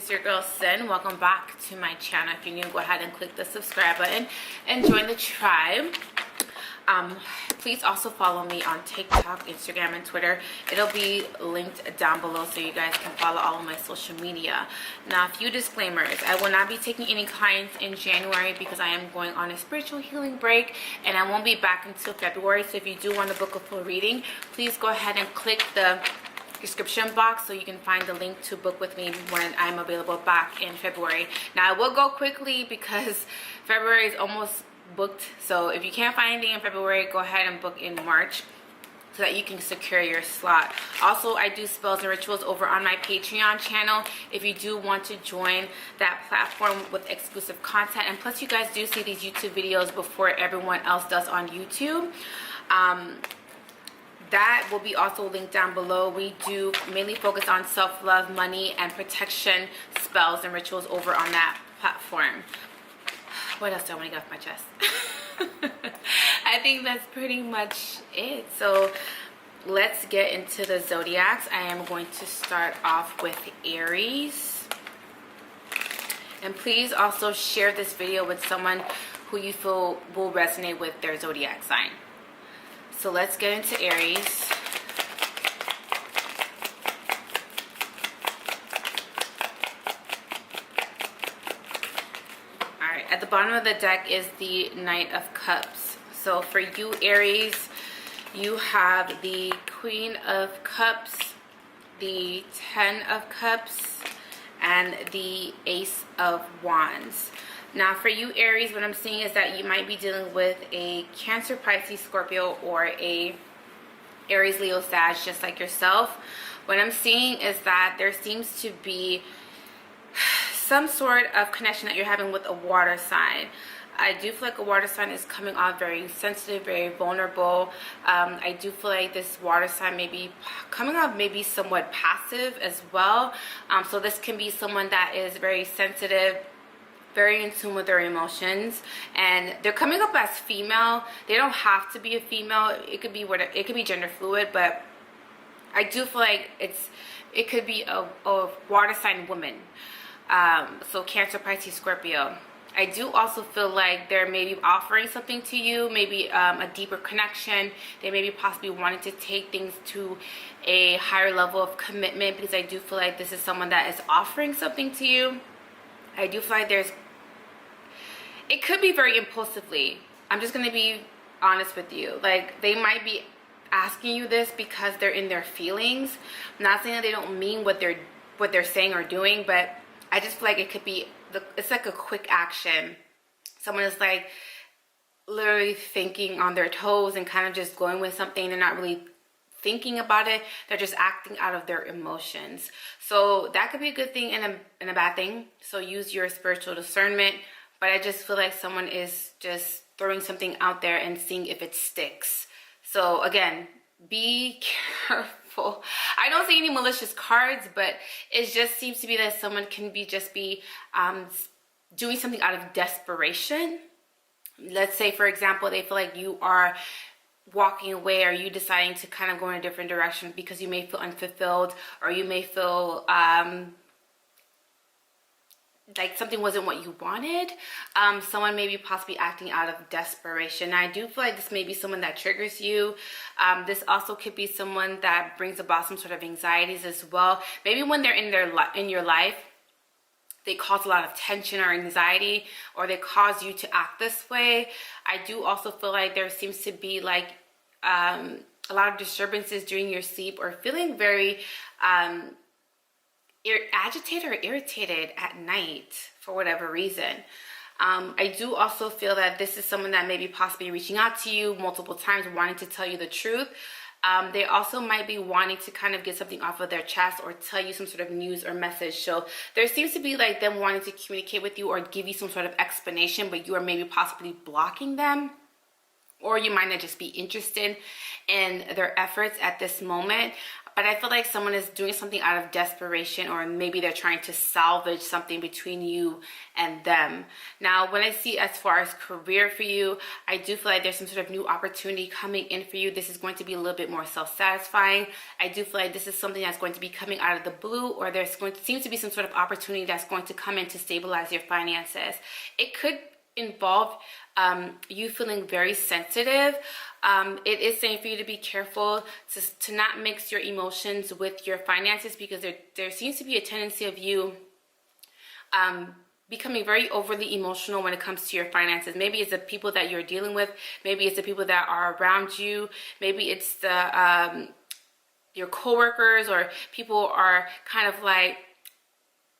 it's your girl Cyn. Welcome back to my channel. If you're new, go ahead and click the subscribe button and join the tribe. Please also follow me on TikTok, Instagram, and Twitter. It'll be linked down below so you guys can follow all of my social media. Now, a few disclaimers. I will not be taking any clients in January because I am going on a spiritual healing break and I won't be back until February. So if you do want to book a full reading, please go ahead and click the description box so you can find the link to book with me when I'm available back in February. Now, I will go quickly because February is almost booked, so if you can't find anything in February, go ahead and book in March so that you can secure your slot. Also, I do spells and rituals over on my Patreon channel if you do want to join that platform with exclusive content, and plus you guys do see these YouTube videos before everyone else does on YouTube. That will be also linked down below. We do mainly focus on self-love, money, and protection spells and rituals over on that platform. What else do I want to get off my chest? I think that's pretty much it. So let's get into the zodiacs. I am going to start off with Aries. And please also share this video with someone who you feel will resonate with their zodiac sign. So let's get into Aries. At the bottom of the deck is the Knight of Cups. So for you, Aries, you have the Queen of Cups, the 10 of Cups, and the Ace of Wands. Now for you, Aries, what I'm seeing is that you might be dealing with a Cancer, Pisces, Scorpio, or a Aries, Leo, Sag, just like yourself. What I'm seeing is that there seems to be some sort of connection that you're having with a water sign. I do feel like a water sign is coming off very sensitive, very vulnerable. I do feel like this water sign may be coming off maybe somewhat passive as well. So this can be someone that is very sensitive, very in tune with their emotions, and they're coming up as female. They don't have to be a female. It could be it could be gender fluid, but I do feel like it could be a water sign woman. So Cancer, Pisces, Scorpio. I do also feel like they're maybe offering something to you, maybe a deeper connection. They may be possibly wanting to take things to a higher level of commitment, because I do feel like this is someone that is offering something to you. I do feel like it could be very impulsively. I'm just going to be honest with you. Like, they might be asking you this because they're in their feelings. I'm not saying that they don't mean what they're saying or doing, but I just feel like it could be, it's like a quick action. Someone is like literally thinking on their toes and kind of just going with something. They're not really thinking about it. They're just acting out of their emotions. So that could be a good thing and a bad thing. So use your spiritual discernment. But I just feel like someone is just throwing something out there and seeing if it sticks. So again, be careful. I don't see any malicious cards, but it just seems to be that someone can be doing something out of desperation. Let's say, for example, they feel like you are walking away, or you deciding to kind of go in a different direction because you may feel unfulfilled, or you may feel like something wasn't what you wanted. Someone may be possibly acting out of desperation. Now, I do feel like this may be someone that triggers you. This also could be someone that brings about some sort of anxieties as well. Maybe when they're in your life, they cause a lot of tension or anxiety, or they cause you to act this way. I do also feel like there seems to be like a lot of disturbances during your sleep, or feeling very agitated or irritated at night for whatever reason. I do also feel that this is someone that may be possibly reaching out to you multiple times, wanting to tell you the truth. They also might be wanting to kind of get something off of their chest, or tell you some sort of news or message. So there seems to be like them wanting to communicate with you or give you some sort of explanation, but you are maybe possibly blocking them. Or you might not just be interested in their efforts at this moment. but I feel like someone is doing something out of desperation, or maybe they're trying to salvage something between you and them. Now, when I see as far as career for you, I do feel like there's some sort of new opportunity coming in for you. This is going to be a little bit more self-satisfying. I do feel like this is something that's going to be coming out of the blue, or there's going to seem to be some sort of opportunity that's going to come in to stabilize your finances. It could involve you feeling very sensitive. It is saying for you to be careful to not mix your emotions with your finances, because there seems to be a tendency of you becoming very overly emotional when it comes to your finances. Maybe it's the people that you're dealing with, maybe it's the people that are around you, maybe it's the your coworkers, or people are kind of like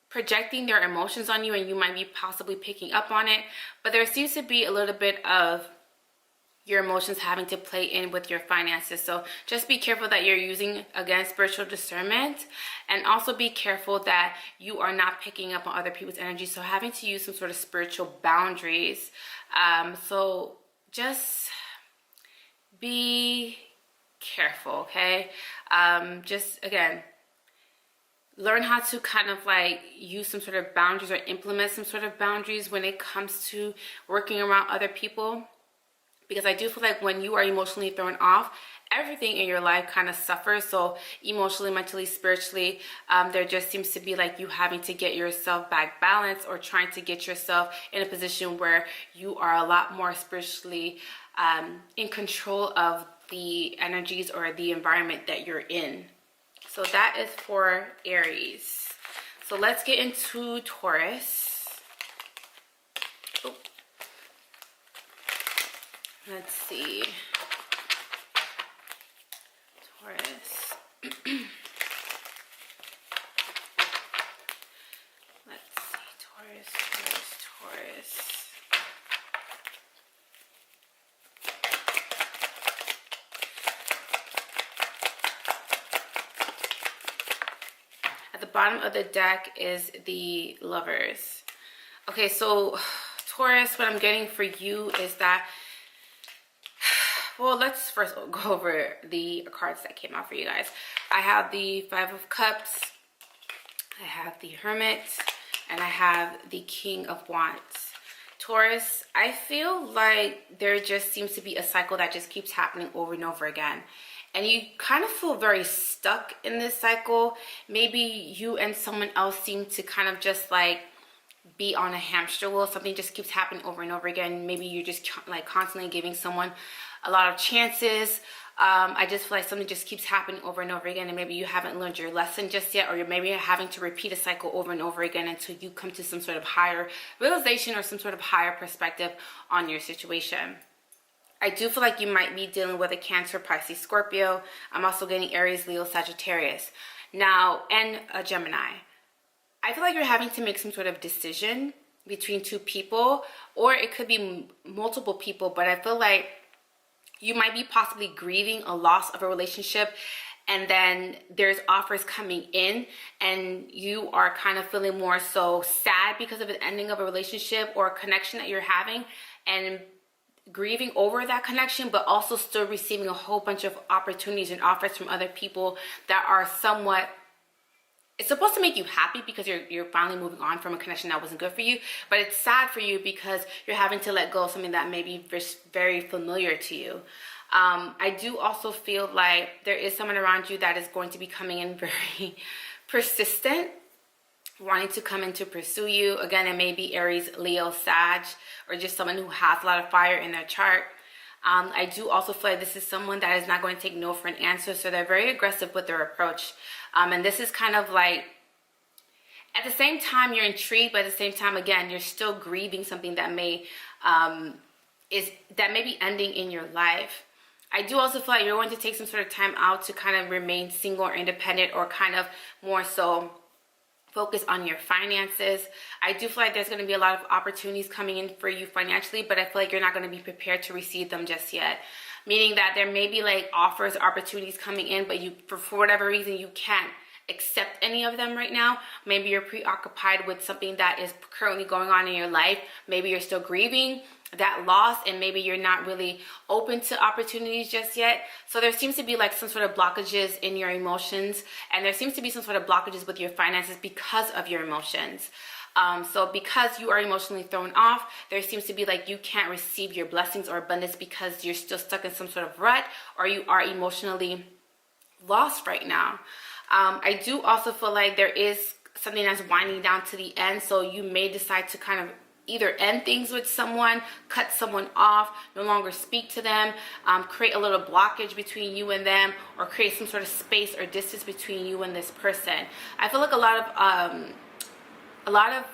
projecting their emotions on you, and you might be possibly picking up on it. But there seems to be a little bit of your emotions having to play in with your finances. So just be careful that you're using, again, spiritual discernment, and also be careful that you are not picking up on other people's energy. So having to use some sort of spiritual boundaries. So just be careful, okay? Just, again, learn how to kind of like use some sort of boundaries, or implement some sort of boundaries when it comes to working around other people. Because I do feel like when you are emotionally thrown off, everything in your life kind of suffers. So emotionally, mentally, spiritually, there just seems to be like you having to get yourself back balanced, or trying to get yourself in a position where you are a lot more spiritually in control of the energies or the environment that you're in. So that is for Aries. So let's get into Taurus. Oh. Let's see. Taurus. Let's see. Taurus. At the bottom of the deck is the Lovers. Okay, so Taurus, what I'm getting for you is that, well, let's first go over the cards that came out for you guys. I have the Five of Cups, I have the Hermit, and I have the King of Wands. Taurus, I feel like there just seems to be a cycle that just keeps happening over and over again. And you kind of feel very stuck in this cycle. Maybe you and someone else seem to kind of just like be on a hamster wheel. Something just keeps happening over and over again. Maybe you're just like constantly giving someone a lot of chances. I just feel like something just keeps happening over and over again, and maybe you haven't learned your lesson just yet, or maybe you're having to repeat a cycle over and over again until you come to some sort of higher realization or some sort of higher perspective on your situation. I do feel like you might be dealing with a Cancer, Pisces, Scorpio. I'm also getting Aries, Leo, Sagittarius. Now, and a Gemini. I feel like you're having to make some sort of decision between two people, or it could be multiple people, but I feel like you might be possibly grieving a loss of a relationship, and then there's offers coming in, and you are kind of feeling more so sad because of the ending of a relationship or a connection that you're having, and grieving over that connection, but also still receiving a whole bunch of opportunities and offers from other people that are somewhat, it's supposed to make you happy because you're finally moving on from a connection that wasn't good for you, but it's sad for you because you're having to let go of something that may be very familiar to you. I do also feel like there is someone around you that is going to be coming in very persistent, wanting to come in to pursue you. Again, it may be Aries, Leo, Sag, or just someone who has a lot of fire in their chart. I do also feel like this is someone that is not going to take no for an answer, so they're very aggressive with their approach. And this is kind of like, at the same time you're intrigued, but at the same time, again, you're still grieving something that may be ending in your life. I do also feel like you're going to take some sort of time out to kind of remain single or independent, or kind of more so focus on your finances. I do feel like there's going to be a lot of opportunities coming in for you financially, but I feel like you're not going to be prepared to receive them just yet. Meaning that there may be like offers, opportunities coming in, but you, for whatever reason, you can't accept any of them right now. Maybe you're preoccupied with something that is currently going on in your life. Maybe you're still grieving, that loss, and maybe you're not really open to opportunities just yet. So there seems to be like some sort of blockages in your emotions, and there seems to be some sort of blockages with your finances because of your emotions. So because you are emotionally thrown off, there seems to be like you can't receive your blessings or abundance because you're still stuck in some sort of rut, or you are emotionally lost right now. I do also feel like there is something that's winding down to the end, so you may decide to kind of either end things with someone, cut someone off, no longer speak to them, create a little blockage between you and them, or create some sort of space or distance between you and this person. I feel like a lot of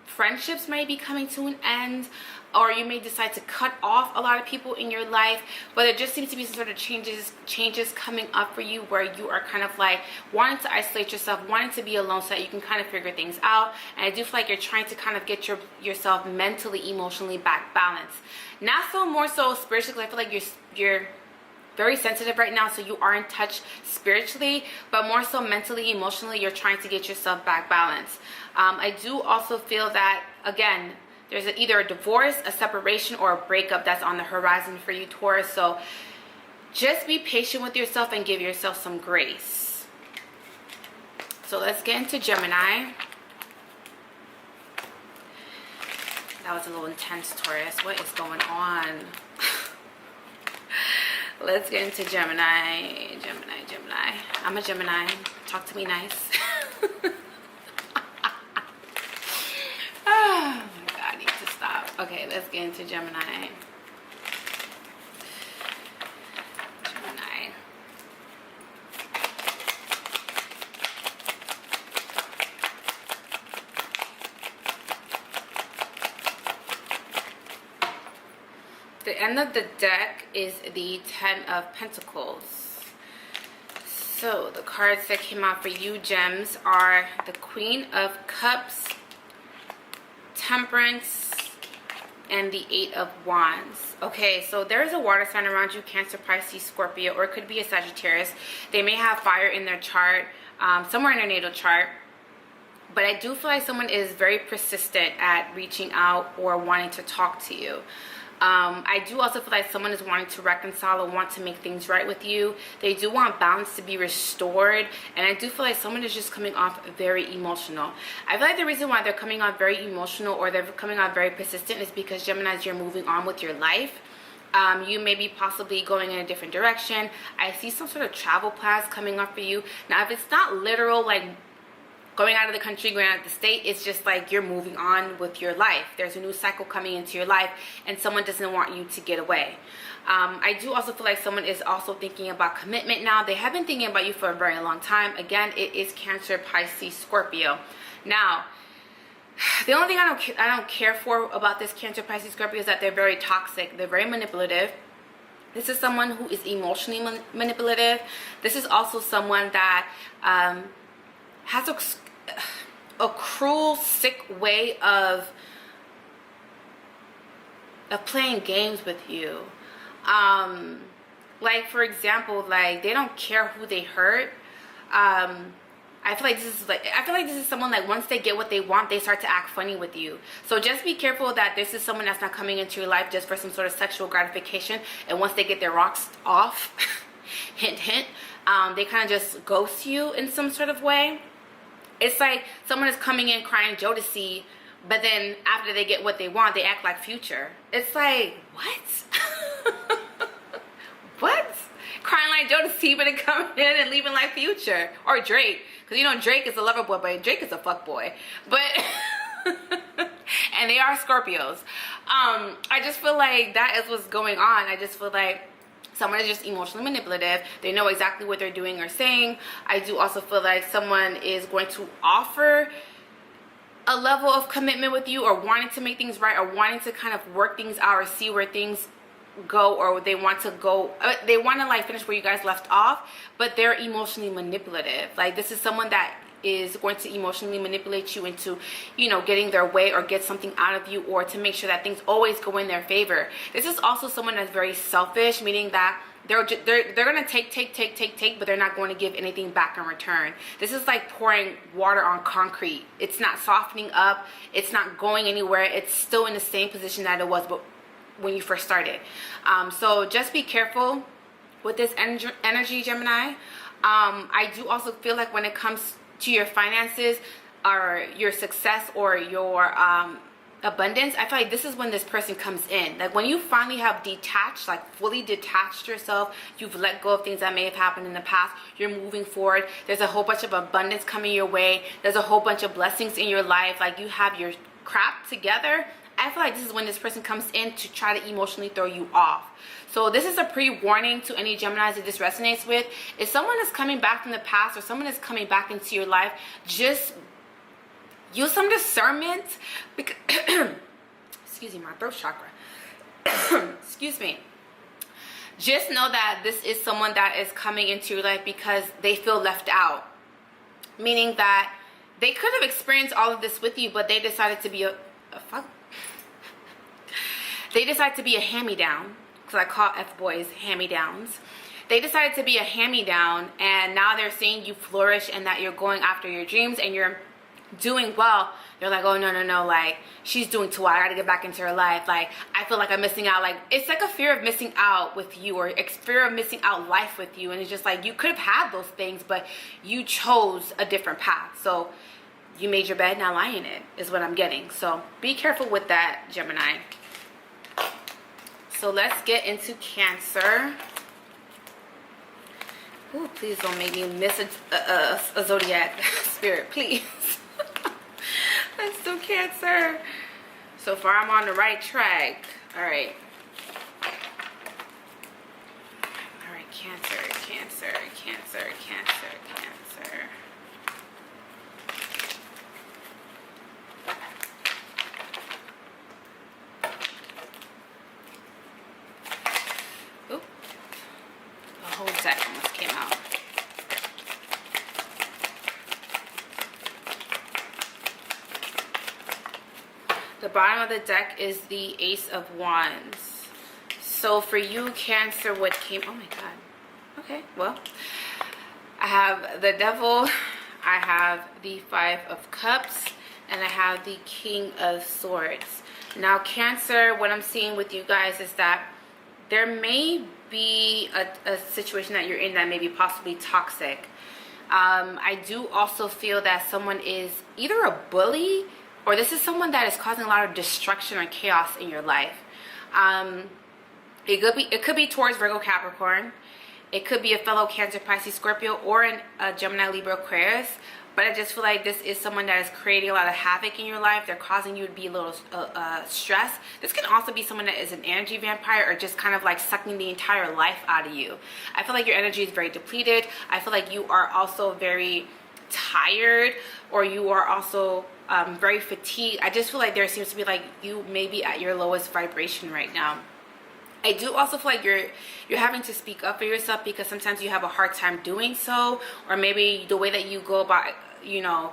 friendships might be coming to an end, or you may decide to cut off a lot of people in your life, but there just seems to be some sort of changes coming up for you, where you are kind of like wanting to isolate yourself, wanting to be alone so that you can kind of figure things out. And I do feel like you're trying to kind of get yourself mentally, emotionally back balanced. Not so more so spiritually. I feel like you're very sensitive right now, so you are in touch spiritually, but more so mentally, emotionally, you're trying to get yourself back balanced. I do also feel that, again, there's either a divorce, a separation, or a breakup that's on the horizon for you, Taurus. So just be patient with yourself and give yourself some grace. So let's get into Gemini. That was a little intense, Taurus. What is going on? Let's get into Gemini. Gemini. I'm a Gemini. Talk to me nice. Oh my God, I need to stop. Okay, let's get into Gemini. The end of the deck is the Ten of Pentacles. So the cards that came out for you, gems, are the Queen of Cups, Temperance, and the Eight of Wands. Okay, so there is a water sign around you, Cancer, Pisces, Scorpio, or it could be a Sagittarius. They may have fire in their chart, somewhere in their natal chart. But I do feel like someone is very persistent at reaching out or wanting to talk to you. I do also feel like someone is wanting to reconcile or want to make things right with you. They do want balance to be restored, and I do feel like someone is just coming off very emotional. I feel like the reason why they're coming off very emotional, or they're coming off very persistent, is because, Geminis, you're moving on with your life. You may be possibly going in a different direction. I see some sort of travel plans coming up for you. Now, if it's not literal, like going out of the country, going out of the state, it's just like you're moving on with your life. There's a new cycle coming into your life, and someone doesn't want you to get away. I do also feel like someone is also thinking about commitment now. They have been thinking about you for a very long time. Again, it is Cancer, Pisces, Scorpio. Now, the only thing I don't care for about this Cancer, Pisces, Scorpio is that they're very toxic. They're very manipulative. This is someone who is emotionally manipulative. This is also someone that has a cruel, sick way of playing games with you. Like, for example, like, they don't care who they hurt. I feel like this is someone, like, once they get what they want, they start to act funny with you. So just be careful that this is someone that's not coming into your life just for some sort of sexual gratification, and once they get their rocks off, hint hint, they kind of just ghost you in some sort of way. It's like someone is coming in crying Jodeci, but then after they get what they want, they act like Future. It's like, what? What? Crying like Jodeci, but then coming in and leaving like Future. Or Drake. Because, you know, Drake is a lover boy, but Drake is a fuck boy. But, and they are Scorpios. I just feel like that is what's going on. I just feel like someone is just emotionally manipulative. They know exactly what they're doing or saying. I do also feel like someone is going to offer a level of commitment with you, or wanting to make things right, or wanting to kind of work things out or see where things go, or they want to go, they want to like finish where you guys left off, but they're emotionally manipulative. Like, this is someone that is going to emotionally manipulate you into, you know, getting their way or get something out of you, or to make sure that things always go in their favor. This is also someone that's very selfish, meaning that they're gonna take, but they're not going to give anything back in return. This is like pouring water on concrete. It's not softening up. It's not going anywhere. It's still in the same position that it was when you first started. So just be careful with this energy, Gemini. I do also feel like when it comes to your finances or your success or your abundance, I feel like this is when this person comes in. Like when you finally have detached, like fully detached yourself, you've let go of things that may have happened in the past, you're moving forward, there's a whole bunch of abundance coming your way, there's a whole bunch of blessings in your life, like you have your crap together. I feel like this is when this person comes in to try to emotionally throw you off. So this is a pre-warning to any Geminis that this resonates with. If someone is coming back from the past or someone is coming back into your life, just use some discernment. Because excuse me, my throat chakra. Excuse me. Just know that this is someone that is coming into your life because they feel left out. Meaning that they could have experienced all of this with you, but they decided to be they decided to be a hand-me-down, because I call F-boys hand-me-downs. They decided to be a hand-me-down, and now they're seeing you flourish and that you're going after your dreams and you're doing well. They're like, oh, no, like, she's doing too well. I gotta get back into her life. Like, I feel like I'm missing out. Like, it's like a fear of missing out with you, or fear of missing out life with you. And it's just like, you could have had those things, but you chose a different path. So you made your bed, now lie in it, is what I'm getting. So be careful with that, Gemini. So let's get into Cancer. Ooh, please don't make me miss a Zodiac spirit, please. Let's do Cancer. So far, I'm on the right track. All right. All right, Cancer, Cancer, Cancer, Cancer, Cancer. Oop. The whole deck almost came out. The bottom of the deck is the Ace of Wands. So for you, Cancer, what came... Oh my God. Okay, well, I have the Devil, I have the Five of Cups, and I have the King of Swords. Now, Cancer, what I'm seeing with you guys is that there may be a situation that you're in that may be possibly toxic. I do also feel that someone is either a bully, or this is someone that is causing a lot of destruction or chaos in your life. It could be towards Virgo, Capricorn. It could be a fellow Cancer, Pisces, Scorpio, or a Gemini, Libra, Aquarius. But I just feel like this is someone that is creating a lot of havoc in your life. They're causing you to be a little stressed. This can also be someone that is an energy vampire, or just kind of like sucking the entire life out of you. I feel like your energy is very depleted. I feel like you are also very tired, or you are also very fatigued. I just feel like there seems to be like you may be at your lowest vibration right now. I do also feel like you're having to speak up for yourself, because sometimes you have a hard time doing so, or maybe the way that you go about, you know,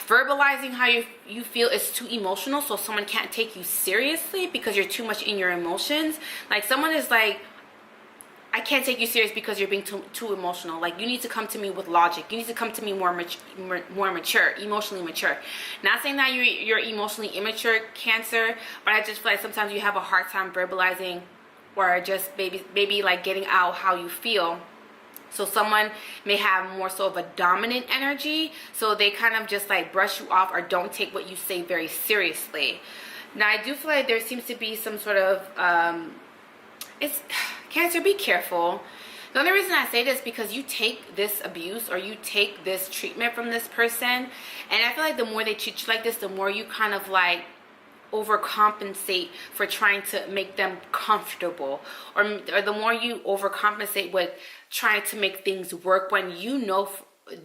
verbalizing how you feel is too emotional, so someone can't take you seriously because you're too much in your emotions. Like someone is like, I can't take you serious because you're being too emotional. Like, you need to come to me with logic. You need to come to me more mature, emotionally mature. Not saying that you're emotionally immature, Cancer, but I just feel like sometimes you have a hard time verbalizing, or just maybe like getting out how you feel. So someone may have more so of a dominant energy, so they kind of just like brush you off or don't take what you say very seriously. Now, I do feel like there seems to be some sort of Cancer, be careful. The only reason I say this is because you take this abuse, or you take this treatment from this person, and I feel like the more they treat you like this, the more you kind of like overcompensate for trying to make them comfortable, or the more you overcompensate with trying to make things work, when you know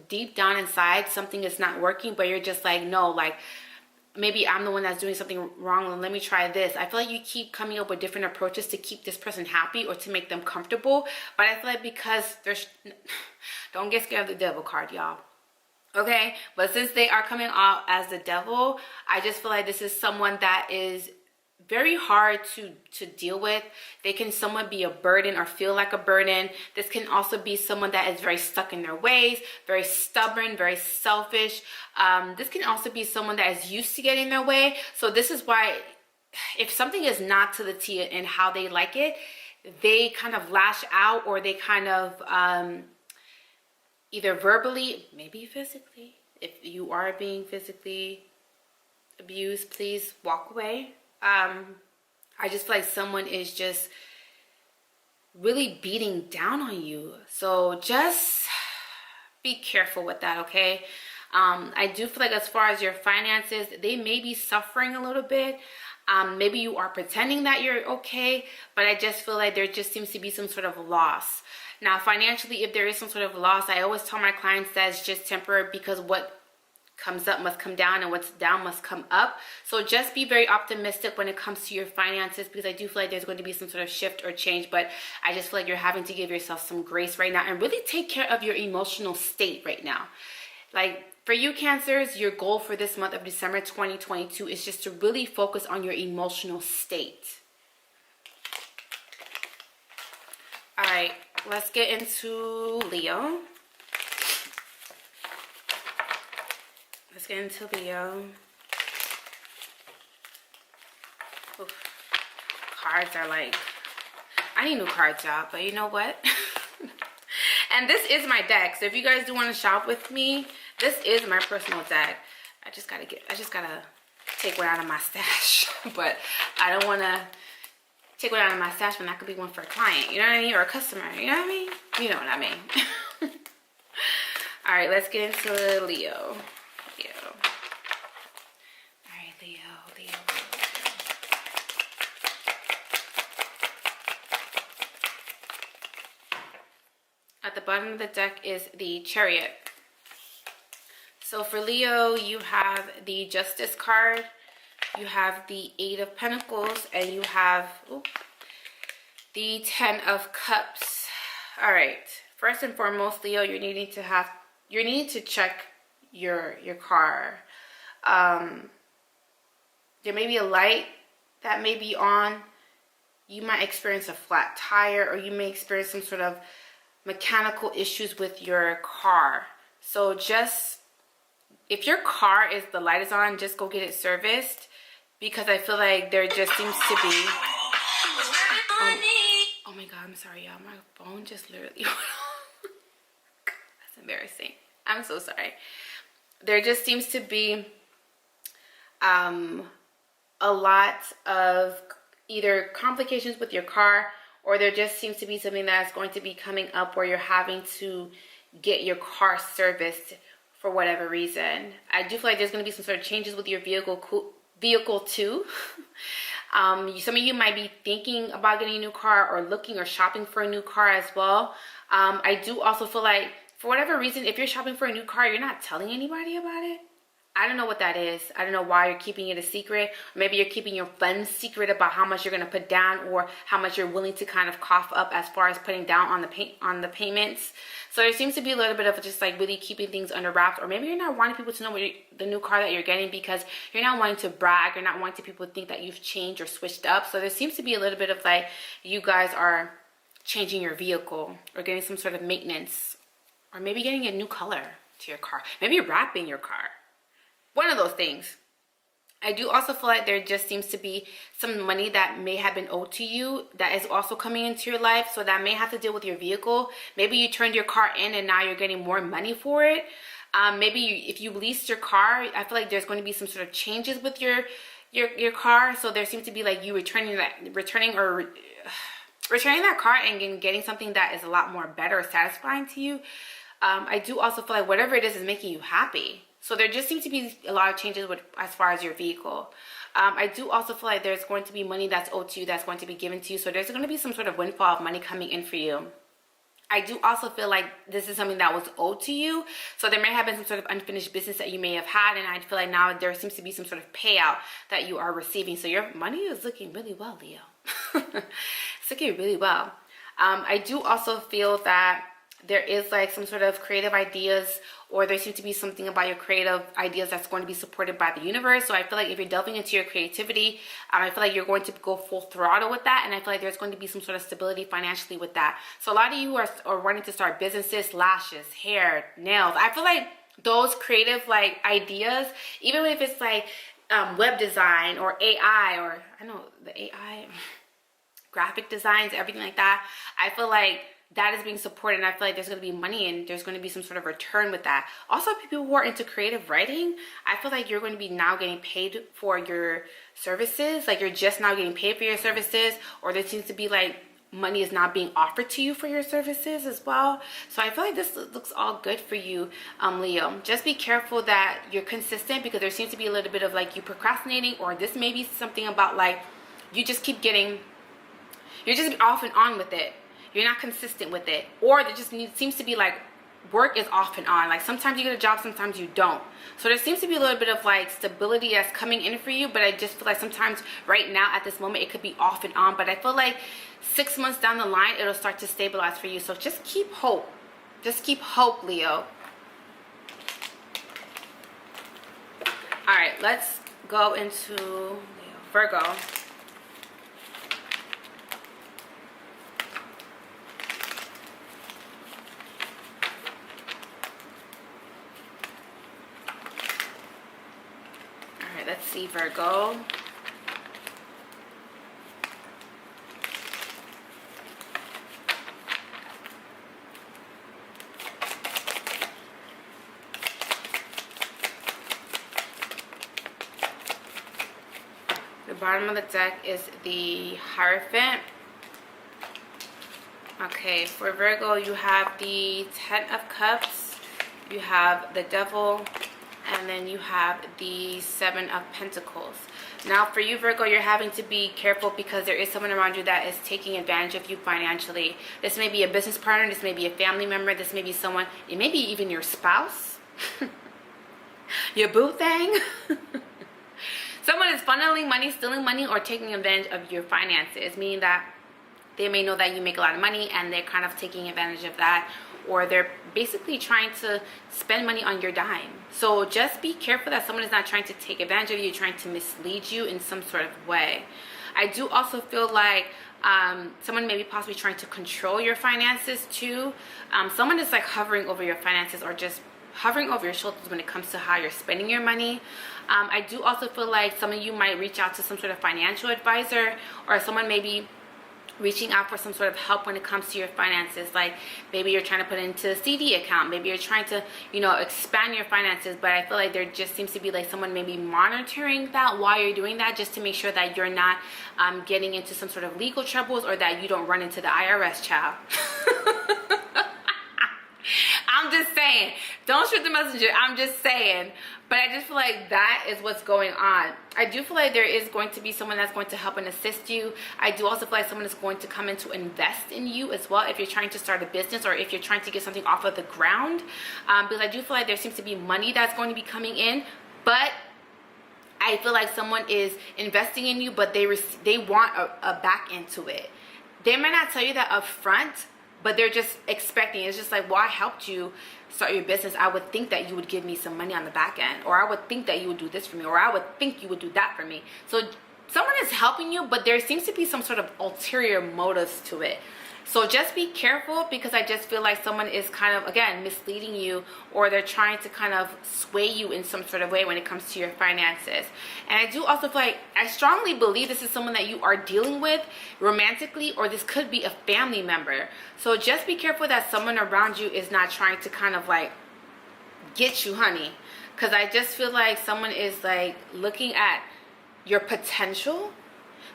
deep down inside something is not working, but you're just like, no, like, maybe I'm the one that's doing something wrong, and let me try this. I feel like you keep coming up with different approaches to keep this person happy or to make them comfortable. But I feel like because there's... Don't get scared of the Devil card, y'all. Okay? But since they are coming out as the Devil, I just feel like this is someone that is very hard to deal with. They can somewhat be a burden or feel like a burden. This can also be someone that is very stuck in their ways, very stubborn, very selfish. This can also be someone that is used to getting their way. So this is why if something is not to the T in how they like it, they kind of lash out, or they kind of either verbally, maybe physically. If you are being physically abused, please walk away. I just feel like someone is just really beating down on you. So just be careful with that, okay? I do feel like as far as your finances, they may be suffering a little bit. Maybe you are pretending that you're okay, but I just feel like there just seems to be some sort of loss. Now, financially, if there is some sort of loss, I always tell my clients that it's just temporary, because what comes up must come down, and what's down must come up. So just be very optimistic when it comes to your finances, because I do feel like there's going to be some sort of shift or change, but I just feel like you're having to give yourself some grace right now and really take care of your emotional state right now. Like, for you Cancers, your goal for this month of December 2022 is just to really focus on your emotional state. All right, let's get into Leo. Let's get into Leo. Oof. Cards are like, I need new cards out, but you know what? And this is my deck. So if you guys do want to shop with me, this is my personal deck. I just gotta take one out of my stash. But I don't want to take one out of my stash when that could be one for a client. You know what I mean? Or a customer. You know what I mean? You know what I mean. All right, let's get into Leo. At the bottom of the deck is the Chariot. So for Leo, you have the Justice card, you have the Eight of Pentacles, and you have the Ten of Cups. All right. First and foremost, Leo, you're needing to check your car. There may be a light that may be on. You might experience a flat tire, or you may experience some sort of mechanical issues with your car. So just, if your car is, the light is on, just go get it serviced, because I feel like there just seems to be oh my god, I'm sorry y'all, my phone just literally went off. That's embarrassing. I'm so sorry. There just seems to be a lot of either complications with your car, or there just seems to be something that's going to be coming up where you're having to get your car serviced for whatever reason. I do feel like there's going to be some sort of changes with your vehicle too. Some of you might be thinking about getting a new car, or looking or shopping for a new car as well. I do also feel like, for whatever reason, if you're shopping for a new car, you're not telling anybody about it. I don't know what that is. I don't know why you're keeping it a secret. Maybe you're keeping your funds secret about how much you're going to put down, or how much you're willing to kind of cough up as far as putting down on the payments. So there seems to be a little bit of just like really keeping things under wraps, or maybe you're not wanting people to know the new car that you're getting, because you're not wanting to brag. You're not wanting people to think that you've changed or switched up. So there seems to be a little bit of like, you guys are changing your vehicle, or getting some sort of maintenance, or maybe getting a new color to your car. Maybe you're wrapping your car. One of those things. I do also feel like there just seems to be some money that may have been owed to you that is also coming into your life. So that may have to deal with your vehicle. Maybe you turned your car in and now you're getting more money for it. If you leased your car, I feel like there's going to be some sort of changes with your car. So there seems to be like you returning that car and getting something that is a lot more better or satisfying to you. I do also feel like whatever it is making you happy. So there just seems to be a lot of changes as far as your vehicle. I do also feel like there's going to be money that's owed to you that's going to be given to you. So there's going to be some sort of windfall of money coming in for you. I do also feel like this is something that was owed to you. So there may have been some sort of unfinished business that you may have had. And I feel like now there seems to be some sort of payout that you are receiving. So your money is looking really well, Leo. It's looking really well. I do also feel that there is like some sort of creative ideas, or there seems to be something about your creative ideas that's going to be supported by the universe. So I feel like if you're delving into your creativity, I feel like you're going to go full throttle with that. And I feel like there's going to be some sort of stability financially with that. So a lot of you are wanting to start businesses, lashes, hair, nails. I feel like those creative like ideas, even if it's like web design or AI, or I know the AI graphic designs, everything like that, I feel like that is being supported, and I feel like there's going to be money and there's going to be some sort of return with that. Also, people who are into creative writing, I feel like you're going to be now getting paid for your services. Like you're just now getting paid for your services, or there seems to be like money is not being offered to you for your services as well. So I feel like this looks all good for you, Leo. Just be careful that you're consistent, because there seems to be a little bit of like you procrastinating, or this may be something about like you just keep getting, you're just off and on with it. You're not consistent with it, or there just seems to be like work is off and on. Like sometimes you get a job, sometimes you don't. So there seems to be a little bit of like stability that's coming in for you, but I just feel like sometimes right now at this moment it could be off and on. But I feel like 6 months down the line it'll start to stabilize for you. So just keep hope. Just keep hope, Leo. All right, let's go into Leo. Virgo. Let's see, Virgo. The bottom of the deck is the Hierophant. Okay, for Virgo, you have the Ten of Cups, you have the Devil, and then you have the Seven of Pentacles. Now for you, Virgo, you're having to be careful because there is someone around you that is taking advantage of you financially. This may be a business partner, this may be a family member, this may be someone, it may be even your spouse, your boo thing. Someone is funneling money, stealing money, or taking advantage of your finances, meaning that they may know that you make a lot of money and they're kind of taking advantage of that, or they're basically trying to spend money on your dime. So just be careful that someone is not trying to take advantage of you, trying to mislead you in some sort of way. I do also feel like someone may be possibly trying to control your finances too. Someone is like hovering over your finances, or just hovering over your shoulders when it comes to how you're spending your money. I do also feel like some of you might reach out to some sort of financial advisor, or someone may be reaching out for some sort of help when it comes to your finances. Like maybe you're trying to put it into a CD account, maybe you're trying to, you know, expand your finances, but I feel like there just seems to be like someone maybe monitoring that while you're doing that, just to make sure that you're not getting into some sort of legal troubles, or that you don't run into the IRS, child. I'm just saying, don't shoot the messenger. I'm just saying. But I just feel like that is what's going on. I do feel like there is going to be someone that's going to help and assist you. I do also feel like someone is going to come in to invest in you as well, if you're trying to start a business, or if you're trying to get something off of the ground. Because I do feel like there seems to be money that's going to be coming in, but I feel like someone is investing in you, but they want a back into it. They might not tell you that up front, but they're just expecting. It's just like, well, I helped you start your business. I would think that you would give me some money on the back end, or I would think that you would do this for me, or I would think you would do that for me. So someone is helping you, but there seems to be some sort of ulterior motives to it. So just be careful, because I just feel like someone is kind of, again, misleading you, or they're trying to kind of sway you in some sort of way when it comes to your finances. And I do also feel like, I strongly believe this is someone that you are dealing with romantically, or this could be a family member. So just be careful that someone around you is not trying to kind of like get you, honey. Because I just feel like someone is like looking at your potential.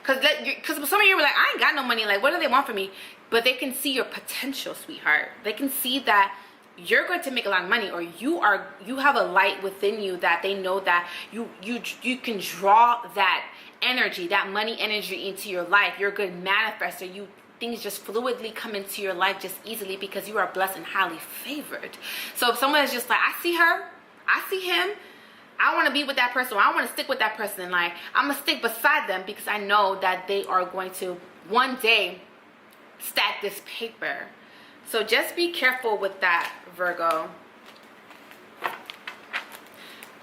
Because some of you were like, I ain't got no money. Like, what do they want from me? But they can see your potential, sweetheart. They can see that you're going to make a lot of money, or you have a light within you that they know that you can draw that energy, that money energy into your life. You're a good manifester. Things just fluidly come into your life just easily, because you are blessed and highly favored. So if someone is just like, I see her, I see him, I want to be with that person, or I want to stick with that person, like I'm gonna stick beside them, because I know that they are going to one day stack this paper. So just be careful with that, Virgo.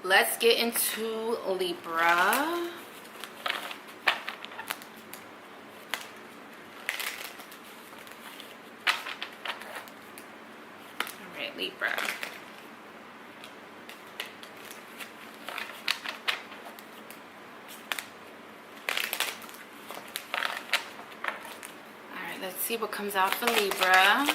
Let's get into Libra. All right, Libra. Okay, see what comes out for Libra.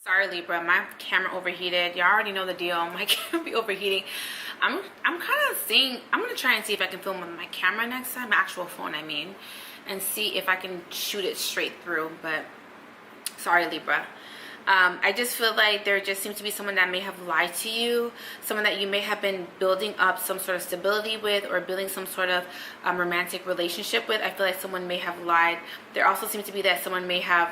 Sorry, Libra, my camera overheated. Y'all already know the deal. My camera be overheating. I'm kind of seeing, I'm gonna try and see if I can film with my camera next time, my actual phone I mean, and see if I can shoot it straight through. But sorry, Libra. I just feel like there just seems to be someone that may have lied to you, someone that you may have been building up some sort of stability with, or building some sort of romantic relationship with. I feel like someone may have lied. There also seems to be that someone may have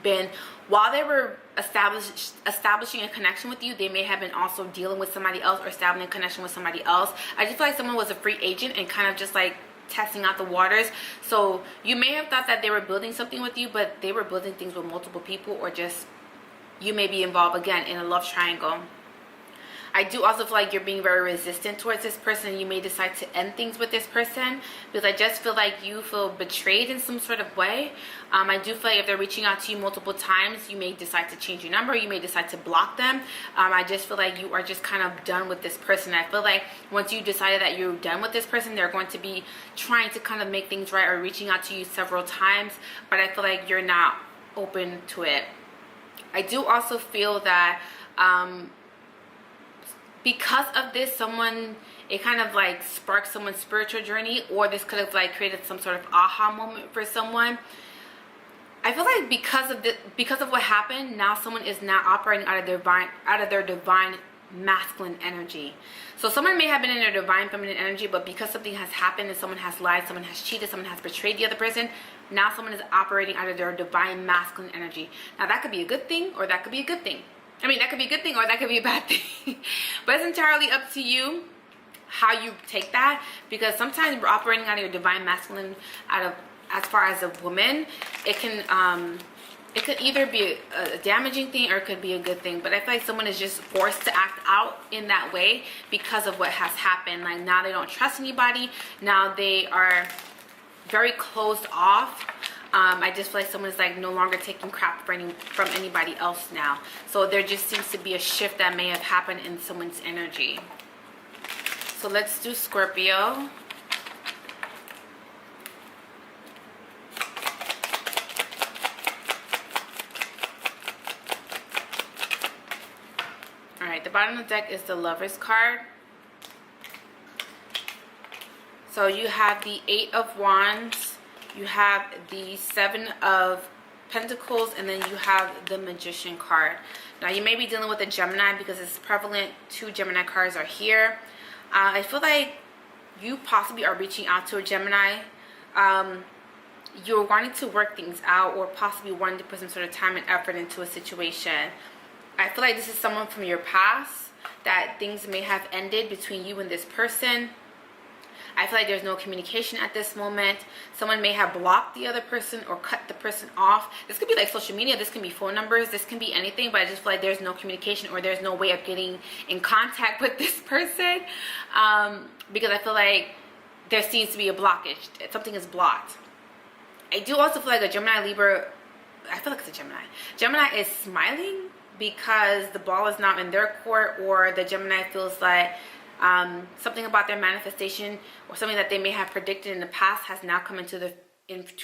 been, while they were establishing a connection with you, they may have been also dealing with somebody else or establishing a connection with somebody else. I just feel like someone was a free agent and kind of just like testing out the waters. So you may have thought that they were building something with you, but they were building things with multiple people, or just you may be involved again in a love triangle. I do also feel like you're being very resistant towards this person. You may decide to end things with this person, because I just feel like you feel betrayed in some sort of way. I do feel like if they're reaching out to you multiple times, you may decide to change your number. You may decide to block them. I just feel like you are just kind of done with this person. I feel like once you decided that you're done with this person, they're going to be trying to kind of make things right, or reaching out to you several times, but I feel like you're not open to it. I do also feel that because of this, it kind of like sparked someone's spiritual journey, or this could have like created some sort of aha moment for someone. I feel like because of what happened, now someone is now operating out of their divine masculine energy. So someone may have been in their divine feminine energy, but because something has happened and someone has lied, someone has cheated, someone has betrayed the other person, now someone is operating out of their divine masculine energy. Now that could be a good thing, or that could be a good thing. I mean, that could be a good thing, or that could be a bad thing. But it's entirely up to you how you take that, because sometimes we're operating out of your divine masculine as far as a woman. It could either be a damaging thing, or it could be a good thing. But I feel like someone is just forced to act out in that way because of what has happened. Like, now they don't trust anybody. Now they are very closed off. I just feel like someone is like no longer taking crap from anybody else now. So there just seems to be a shift that may have happened in someone's energy. So let's do Scorpio. Alright, the bottom of the deck is the Lovers card. So you have the Eight of Wands, you have the Seven of Pentacles, and then you have the Magician card. Now you may be dealing with a Gemini, because it's prevalent. 2 Gemini cards are here. I feel like you possibly are reaching out to a Gemini. You're wanting to work things out, or possibly wanting to put some sort of time and effort into a situation. I feel like this is someone from your past, that things may have ended between you and this person. I feel like there's no communication at this moment. Someone may have blocked the other person or cut the person off. This could be like social media. This can be phone numbers. This can be anything. But I just feel like there's no communication, or there's no way of getting in contact with this person. Because I feel like there seems to be a blockage. Something is blocked. I do also feel like a Gemini, Libra, I feel like it's a Gemini. Gemini is smiling because the ball is not in their court, or the Gemini feels like something about their manifestation, or something that they may have predicted in the past, has now come into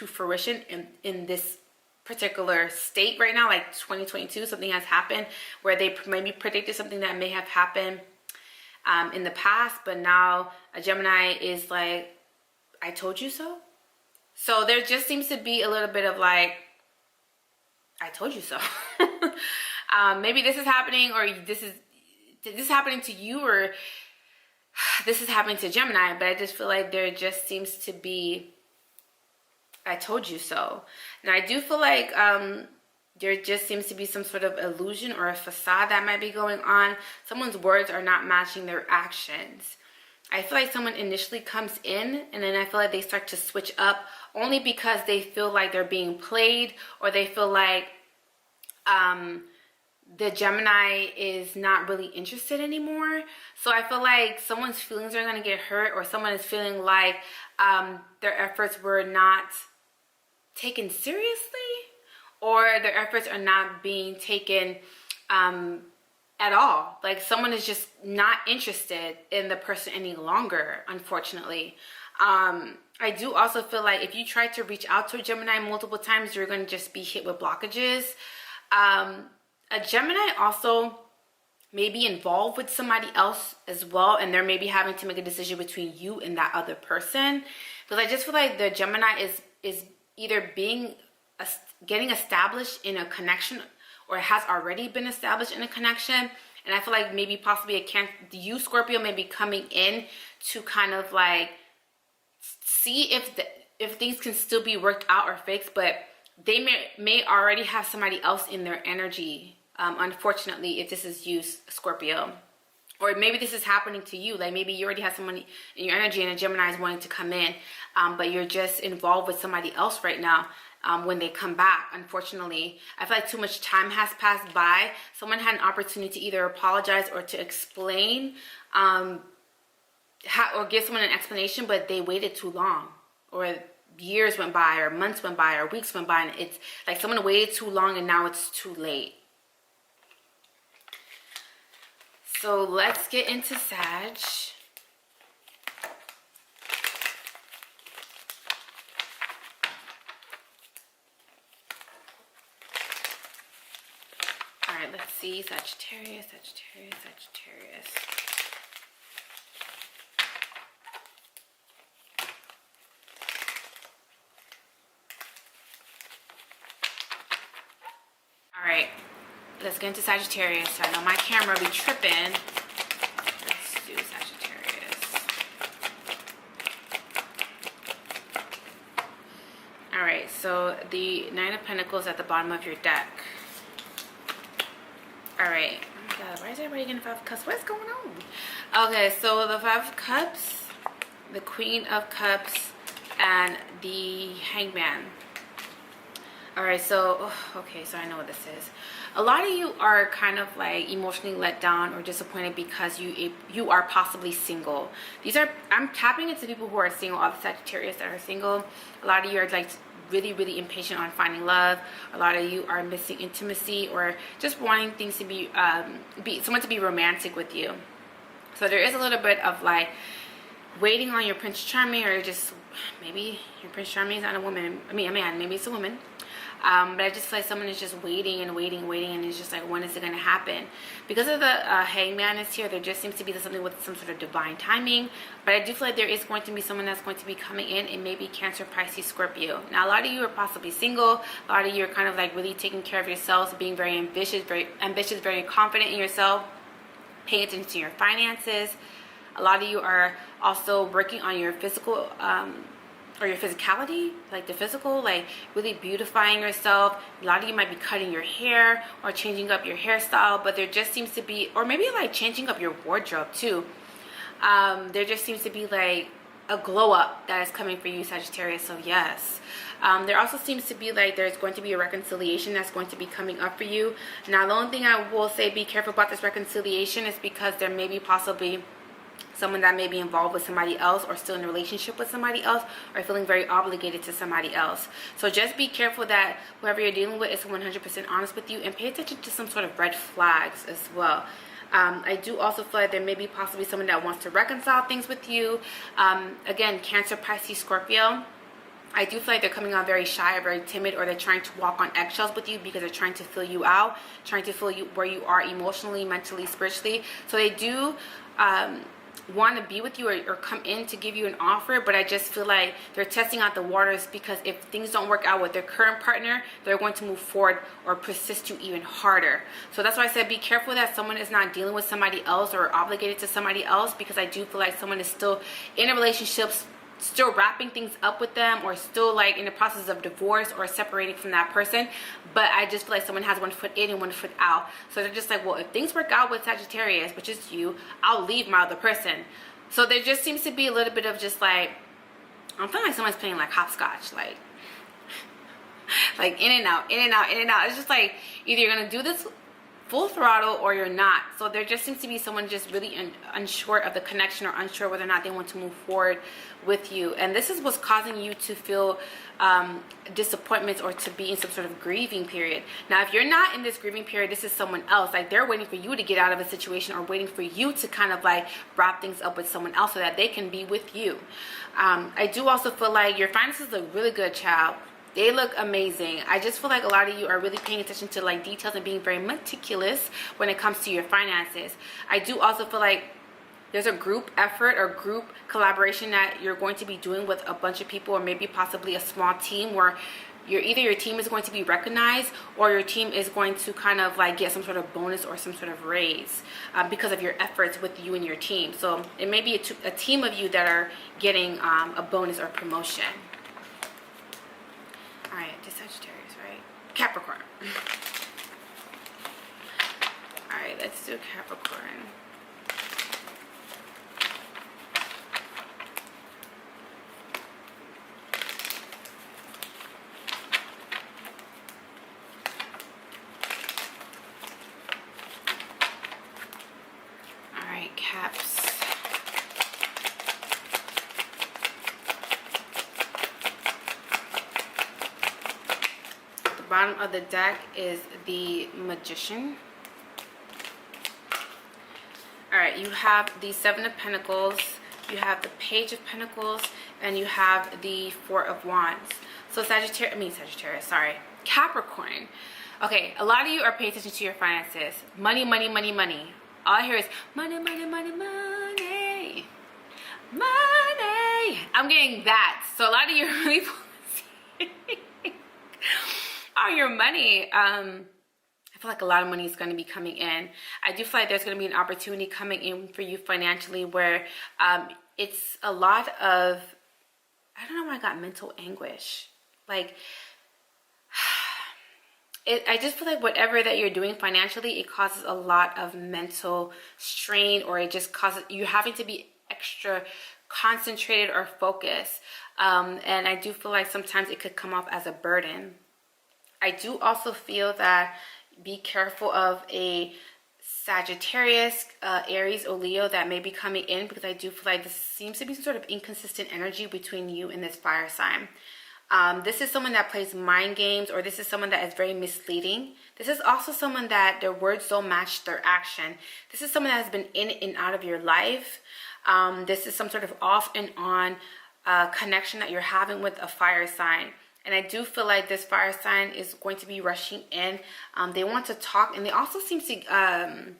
fruition in this particular state right now. Like 2022, something has happened where they maybe predicted something that may have happened in the past, but now a Gemini is like, I told you so. So there just seems to be a little bit of like, I told you so. Maybe this is happening, or this is happening to you, or this is happening to Gemini. But I just feel like there just seems to be, I told you so. Now I do feel like there just seems to be some sort of illusion or a facade that might be going on. Someone's words are not matching their actions. I feel like someone initially comes in, and then I feel like they start to switch up, only because they feel like they're being played, or they feel like the Gemini is not really interested anymore. So I feel like someone's feelings are going to get hurt, or someone is feeling like their efforts were not taken seriously, or their efforts are not being taken at all. Like someone is just not interested in the person any longer, unfortunately. I do also feel like if you try to reach out to a Gemini multiple times, you're going to just be hit with blockages. A Gemini also may be involved with somebody else as well, and they're maybe having to make a decision between you and that other person. Because I just feel like the Gemini is either getting established in a connection, or has already been established in a connection. And I feel like maybe possibly you, Scorpio, may be coming in to kind of like see if things can still be worked out or fixed, but they may already have somebody else in their energy. Unfortunately, if this is you, Scorpio, or maybe this is happening to you, like maybe you already have someone in your energy and a Gemini is wanting to come in, but you're just involved with somebody else right now. When they come back, unfortunately, I feel like too much time has passed by. Someone had an opportunity to either apologize or to explain, or give someone an explanation, but they waited too long, or years went by, or months went by, or weeks went by, and it's like someone waited too long and now it's too late. So let's get into Sag. All right, let's see. Sagittarius, Sagittarius, Sagittarius. All right, let's get into Sagittarius. I know my camera be tripping. Let's do Sagittarius. All right, so the Nine of Pentacles at the bottom of your deck. All right. Oh my God, why is everybody getting Five of Cups? What's going on? Okay, so the Five of Cups, the Queen of Cups, and the Hangman. All right, so okay, so I know what this is. A lot of you are kind of like emotionally let down or disappointed because you are possibly single. I'm tapping into people who are single, all the Sagittarius that are single. A lot of you are like really impatient on finding love. A lot of you are missing intimacy, or just wanting things to be someone to be romantic with you. So there is a little bit of like waiting on your Prince Charming, or just maybe your Prince Charming is not a woman. I mean a man. Maybe it's a woman. But I just feel like someone is just waiting, and it's just like, when is it going to happen? Because of the Hangman is here, there just seems to be something with some sort of divine timing. But I do feel like there is going to be someone that's going to be coming in. It may be Cancer, Pisces, Scorpio. Now, a lot of you are possibly single. A lot of you are kind of like really taking care of yourselves, being very ambitious, very confident in yourself, paying attention to your finances. A lot of you are also working on your physical or your physicality, like the physical, like really beautifying yourself. A lot of you might be cutting your hair or changing up your hairstyle, but there just seems to be, or maybe like changing up your wardrobe too. There just seems to be like a glow up that is coming for you, Sagittarius. So yes, there also seems to be like there's going to be a reconciliation that's going to be coming up for you. Now, the only thing I will say, be careful about this reconciliation, is because there may be possibly someone that may be involved with somebody else, or still in a relationship with somebody else, or feeling very obligated to somebody else. So just be careful that whoever you're dealing with is 100% honest with you, and pay attention to some sort of red flags as well. I do also feel like there may be possibly someone that wants to reconcile things with you. Again, Cancer, Pisces, Scorpio. I do feel like they're coming out very shy or very timid, or they're trying to walk on eggshells with you because they're trying to fill you out, trying to fill you where you are emotionally, mentally, spiritually. So they do want to be with you, or come in to give you an offer, but I just feel like they're testing out the waters, because if things don't work out with their current partner, they're going to move forward or persist you even harder. So that's why I said be careful that someone is not dealing with somebody else or obligated to somebody else, because I do feel like someone is still in a relationship, still wrapping things up with them, or still like in the process of divorce or separating from that person. But I just feel like someone has one foot in and one foot out. So they're just like, well, if things work out with Sagittarius, which is you, I'll leave my other person. So there just seems to be a little bit of just like, I'm feeling like someone's playing like hopscotch, like in and out, in and out, in and out. It's just like, either you're gonna do this full throttle or you're not. So there just seems to be someone just really unsure of the connection or unsure whether or not they want to move forward with you. And this is what's causing you to feel disappointments or to be in some sort of grieving period. Now, if you're not in this grieving period, this is someone else. Like, they're waiting for you to get out of a situation or waiting for you to kind of like wrap things up with someone else so that they can be with you. I do also feel like your finances look really good, child. They look amazing. I just feel like a lot of you are really paying attention to like details and being very meticulous when it comes to your finances. I do also feel like there's a group effort or group collaboration that you're going to be doing with a bunch of people, or maybe possibly a small team where either your team is going to be recognized or your team is going to kind of like get some sort of bonus or some sort of raise because of your efforts with you and your team. So it may be a team of you that are getting a bonus or promotion. All right, this Sagittarius, right? Capricorn. All right, let's do Capricorn. All right, Caps. Bottom of the deck is the Magician. All right, you have the Seven of Pentacles, you have the Page of Pentacles, and you have the Four of Wands. So Sagittarius, sorry, Capricorn. Okay, a lot of you are paying attention to your finances. Money, money, money, money. All I hear is money, money, money, money, money. I'm getting that. So a lot of you are really on your money. I feel like a lot of money is going to be coming in. I do feel like there's going to be an opportunity coming in for you financially where it's a lot of, I don't know why I got mental anguish. Like, I just feel like whatever that you're doing financially, it causes a lot of mental strain, or it just causes you having to be extra concentrated or focused. And I do feel like sometimes it could come off as a burden. I do also feel that be careful of a Sagittarius, Aries, or Leo that may be coming in, because I do feel like this seems to be some sort of inconsistent energy between you and this fire sign. This is someone that plays mind games, or this is someone that is very misleading. This is also someone that their words don't match their action. This is someone that has been in and out of your life. This is some sort of off and on connection that you're having with a fire sign. And I do feel like this fire sign is going to be rushing in. They want to talk, and they also seem to,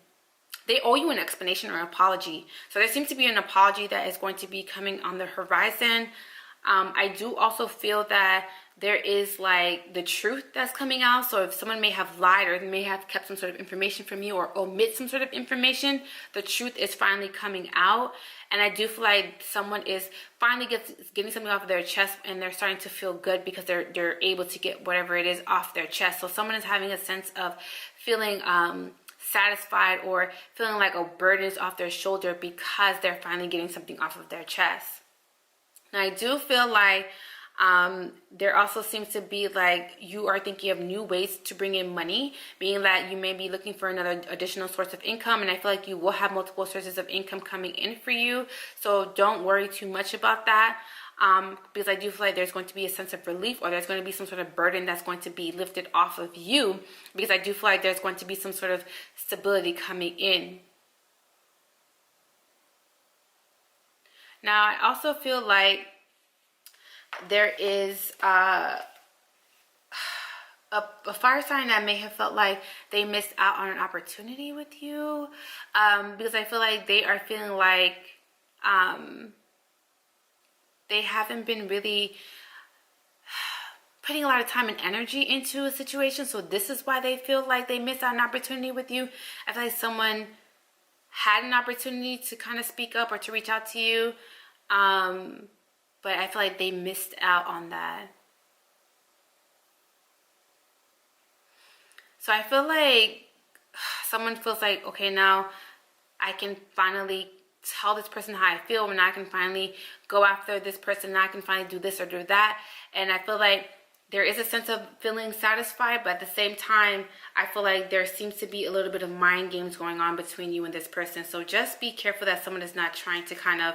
they owe you an explanation or an apology. So there seems to be an apology that is going to be coming on the horizon. I do also feel that there is like the truth that's coming out. So if someone may have lied or may have kept some sort of information from you or omit some sort of information, the truth is finally coming out. And I do feel like someone is finally getting something off of their chest, and they're starting to feel good because they're able to get whatever it is off their chest. So someone is having a sense of feeling satisfied, or feeling like a burden is off their shoulder because they're finally getting something off of their chest. Now, I do feel like there also seems to be like you are thinking of new ways to bring in money, being that you may be looking for another additional source of income, and I feel like you will have multiple sources of income coming in for you. So don't worry too much about that, because I do feel like there's going to be a sense of relief, or there's going to be some sort of burden that's going to be lifted off of you, because I do feel like there's going to be some sort of stability coming in. Now, I also feel like there is a fire sign that may have felt like they missed out on an opportunity with you, because I feel like they are feeling like they haven't been really putting a lot of time and energy into a situation. So this is why they feel like they missed out on an opportunity with you. I feel like someone had an opportunity to kind of speak up or to reach out to you, but I feel like they missed out on that. So I feel like someone feels like, okay, now I can finally tell this person how I feel, and I can finally go after this person, and I can finally do this or do that. And I feel like there is a sense of feeling satisfied, but at the same time, I feel like there seems to be a little bit of mind games going on between you and this person. So just be careful that someone is not trying to kind of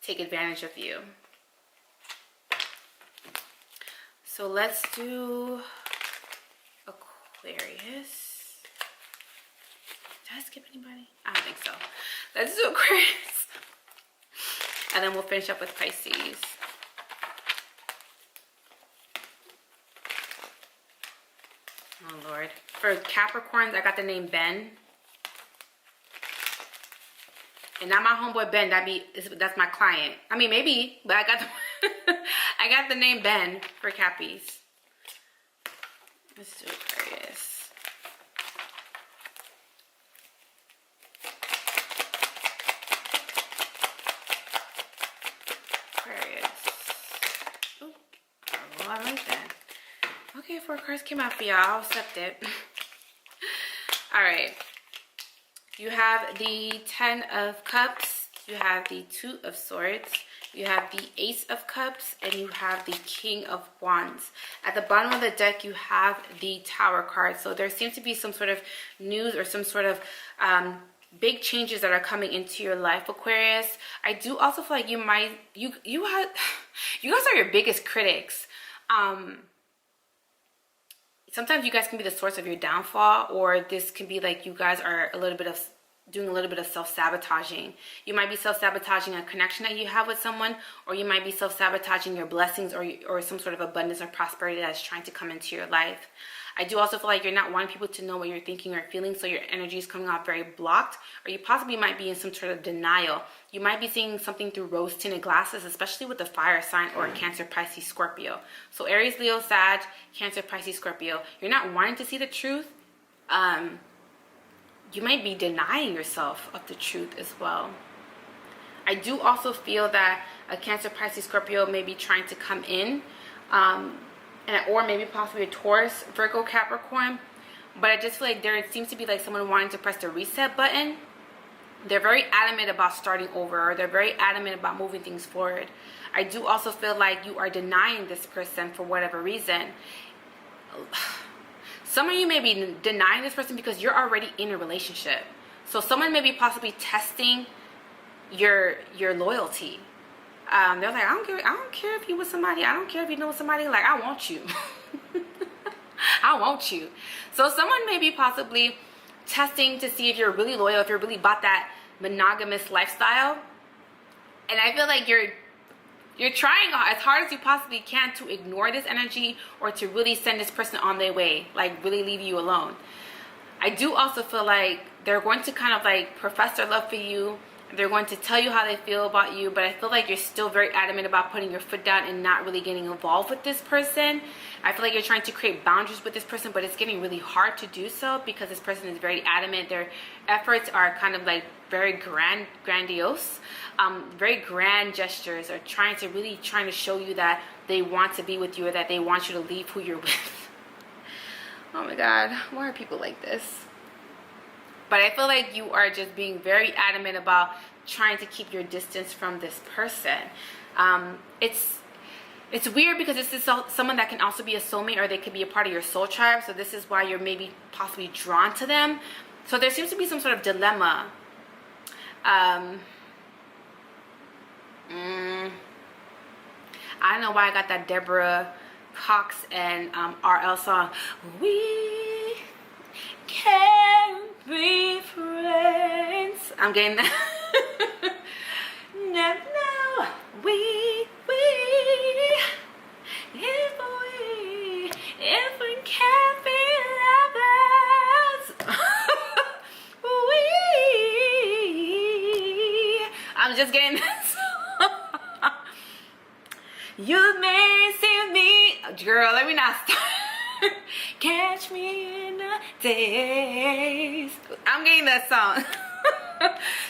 take advantage of you. So let's do Aquarius. Did I skip anybody? I don't think so. Let's do Aquarius. And then we'll finish up with Pisces. Oh Lord. For Capricorns, I got the name Ben. And not my homeboy Ben, that's my client. I mean maybe, but I got the I got the name Ben for Cappies. Let's do Aquarius. Aquarius. Oh, all right then. Okay, 4 cards came out for y'all. I'll accept it. Alright. You have the 10 of Cups. You have the 2 of Swords. You have the Ace of Cups. And you have the King of Wands. At the bottom of the deck, you have the Tower card. So there seems to be some sort of news or some sort of big changes that are coming into your life, Aquarius. I do also feel like you guys are your biggest critics. Sometimes you guys can be the source of your downfall, or this can be like you guys are doing a little bit of self-sabotaging. You might be self-sabotaging a connection that you have with someone, or you might be self-sabotaging your blessings or some sort of abundance or prosperity that's trying to come into your life. I do also feel like you're not wanting people to know what you're thinking or feeling, so your energy is coming off very blocked, or you possibly might be in some sort of denial. You might be seeing something through rose-tinted glasses, especially with the fire sign or Cancer, Pisces, Scorpio. So Aries, Leo, Sag, Cancer, Pisces, Scorpio. You're not wanting to see the truth. You might be denying yourself of the truth as well. I do also feel that a Cancer, Pisces, Scorpio may be trying to come in, or maybe possibly a Taurus, Virgo, Capricorn. But I just feel like there seems to be like someone wanting to press the reset button. They're very adamant about starting over, or they're very adamant about moving things forward. I do also feel like you are denying this person for whatever reason. Some of you may be denying this person because you're already in a relationship. So someone may be possibly testing your loyalty. They're like, I don't care if you with somebody. I don't care if you know somebody. Like, I want you. I want you. So someone may be possibly testing to see if you're really loyal, if you're really about that monogamous lifestyle. And I feel like you're trying as hard as you possibly can to ignore this energy, or to really send this person on their way, like really leave you alone. I do also feel like they're going to kind of like profess their love for you. They're going to tell you how they feel about you, but I feel like you're still very adamant about putting your foot down and not really getting involved with this person. I feel like you're trying to create boundaries with this person, but it's getting really hard to do so because this person is very adamant. Their efforts are kind of like very grandiose, very grand gestures, or trying to show you that they want to be with you, or that they want you to leave who you're with. Oh my God, why are people like this? But I feel like you are just being very adamant about trying to keep your distance from this person. It's weird because this is someone that can also be a soulmate, or they could be a part of your soul tribe. So this is why you're maybe possibly drawn to them. So there seems to be some sort of dilemma. I don't know why I got that Deborah Cox and RL song. We can be friends. I'm getting that. No, if we can't be lovers, I'm just getting this. You may see me, girl. Let me not start. Catch me in the days. I'm getting that song.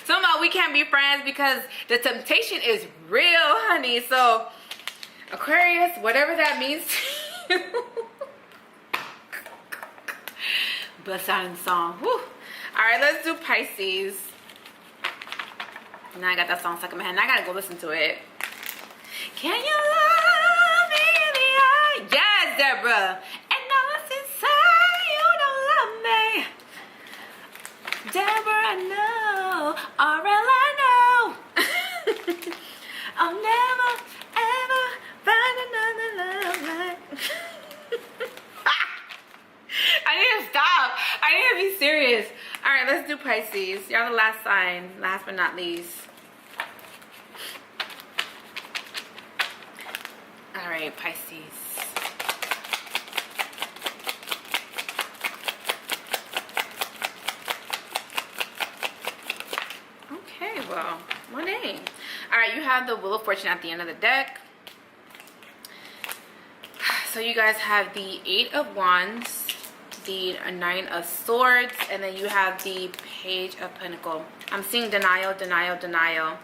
Somehow we can't be friends because the temptation is real, honey. So Aquarius, whatever that means to you. Bust out in the song. Woo. All right, let's do Pisces. Now I got that song stuck in my head, and I gotta go listen to it. Can you love me I know, all I know. I'll never, ever find another love like. I need to stop. I need to be serious. All right, let's do Pisces. Y'all the last sign, last but not least. All right, Pisces. Okay, well, what name? All right, you have the Wheel of Fortune at the end of the deck. So you guys have the 8 of Wands, the 9 of Swords, and then you have the Page of Pentacles. I'm seeing denial, denial, denial.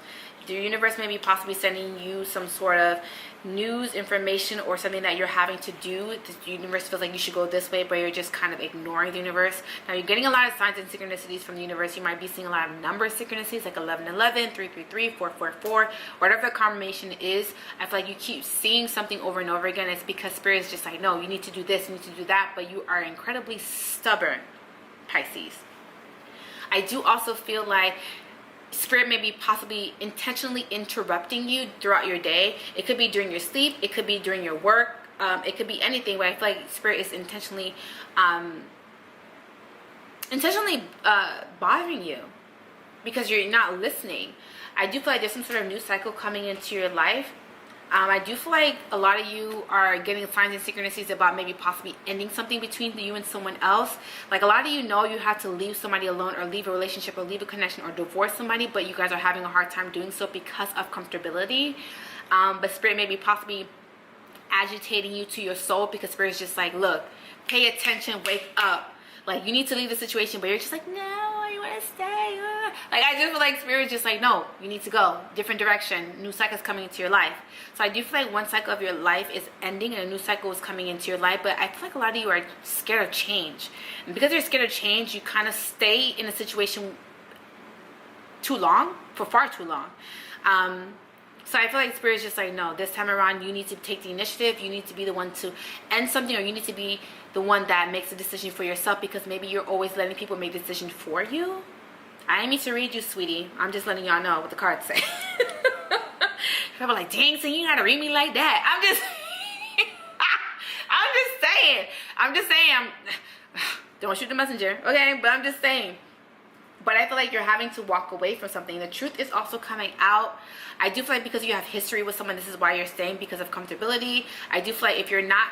The universe may be possibly sending you some sort of news, information, or something that you're having to do. The universe feels like you should go this way, but you're just kind of ignoring the universe. Now you're getting a lot of signs and synchronicities from the universe. You might be seeing a lot of number synchronicities like 1111, 333, 444, whatever the combination is. I feel like you keep seeing something over and over again. It's because Spirit is just like, no, you need to do this, you need to do that, but you are incredibly stubborn, Pisces. I do also feel like Spirit may be possibly intentionally interrupting you throughout your day. It could be during your sleep, it could be during your work, it could be anything, but I feel like Spirit is intentionally bothering you because you're not listening. I do feel like there's some sort of new cycle coming into your life. I do feel like a lot of you are getting signs and synchronicities about maybe possibly ending something between you and someone else. Like a lot of you know you have to leave somebody alone or leave a relationship or leave a connection or divorce somebody, but you guys are having a hard time doing so because of comfortability. But Spirit may be possibly agitating you to your soul because Spirit is just like, look, pay attention, wake up. Like you need to leave the situation, but you're just like, no, I want to stay. Like I just feel like Spirit is just like, no, you need to go different direction. New cycle's coming into your life. So I do feel like one cycle of your life is ending and a new cycle is coming into your life. But I feel like a lot of you are scared of change, and because you're scared of change, you kind of stay in a situation too long, for far too long. So I feel like Spirit is just like, no, this time around you need to take the initiative. You need to be the one to end something, or you need to be the one that makes a decision for yourself, because maybe you're always letting people make decisions for you. I didn't mean to read you, sweetie. I'm just letting y'all know what the cards say. People are like, dang, so you gotta read me like that. I'm just I'm just saying, don't shoot the messenger, okay? But I'm just saying. But I feel like you're having to walk away from something. The truth is also coming out. I do feel like because you have history with someone, this is why you're staying, because of comfortability. I do feel like if you're not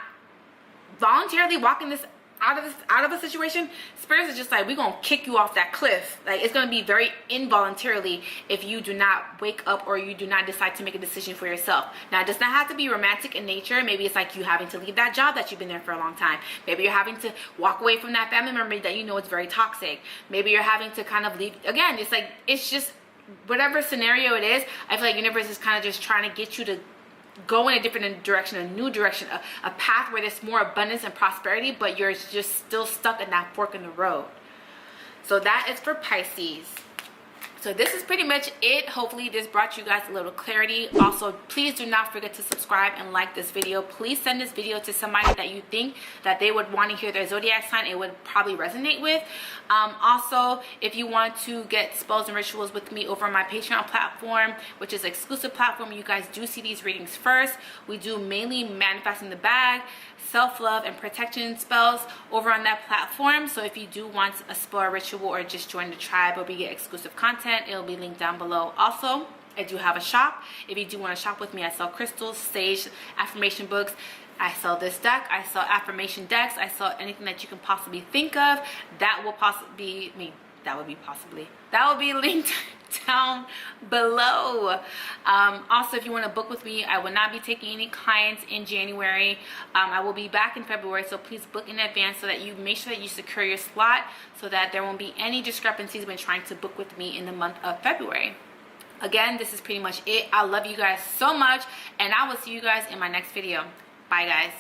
voluntarily walking this out of a situation, Spirit is just like, we're gonna kick you off that cliff. Like it's gonna be very involuntarily if you do not wake up or you do not decide to make a decision for yourself. Now it does not have to be romantic in nature. Maybe it's like you having to leave that job that you've been there for a long time. Maybe you're having to walk away from that family member that you know is very toxic. Maybe you're having to kind of leave. Again, it's like, it's just whatever scenario it is. I feel like universe is kind of just trying to get you to go in a different direction, a new direction, a path where there's more abundance and prosperity, but you're just still stuck in that fork in the road. So that is for Pisces. So this is pretty much it. Hopefully this brought you guys a little clarity. Also, please do not forget to subscribe and like this video. Please send this video to somebody that you think that they would want to hear their zodiac sign. It would probably resonate with. Also, if you want to get spells and rituals with me over on my Patreon platform, which is an exclusive platform, you guys do see these readings first. We do mainly manifesting the bag, self-love, and protection spells over on that platform. So if you do want a spell or ritual, or just join the tribe where we get exclusive content, it'll be linked down below. Also, I do have a shop. If you do want to shop with me, I sell crystals, sage, affirmation books. I sell this deck. I sell affirmation decks. I sell anything that you can possibly think of. That will possibly be that will be linked down below. Also, if you want to book with me, I will not be taking any clients in January. I will be back in February, so please book in advance so that you make sure that you secure your slot, so that there won't be any discrepancies when trying to book with me in the month of February. Again, this is pretty much it. I love you guys so much, and I will see you guys in my next video. Bye, guys.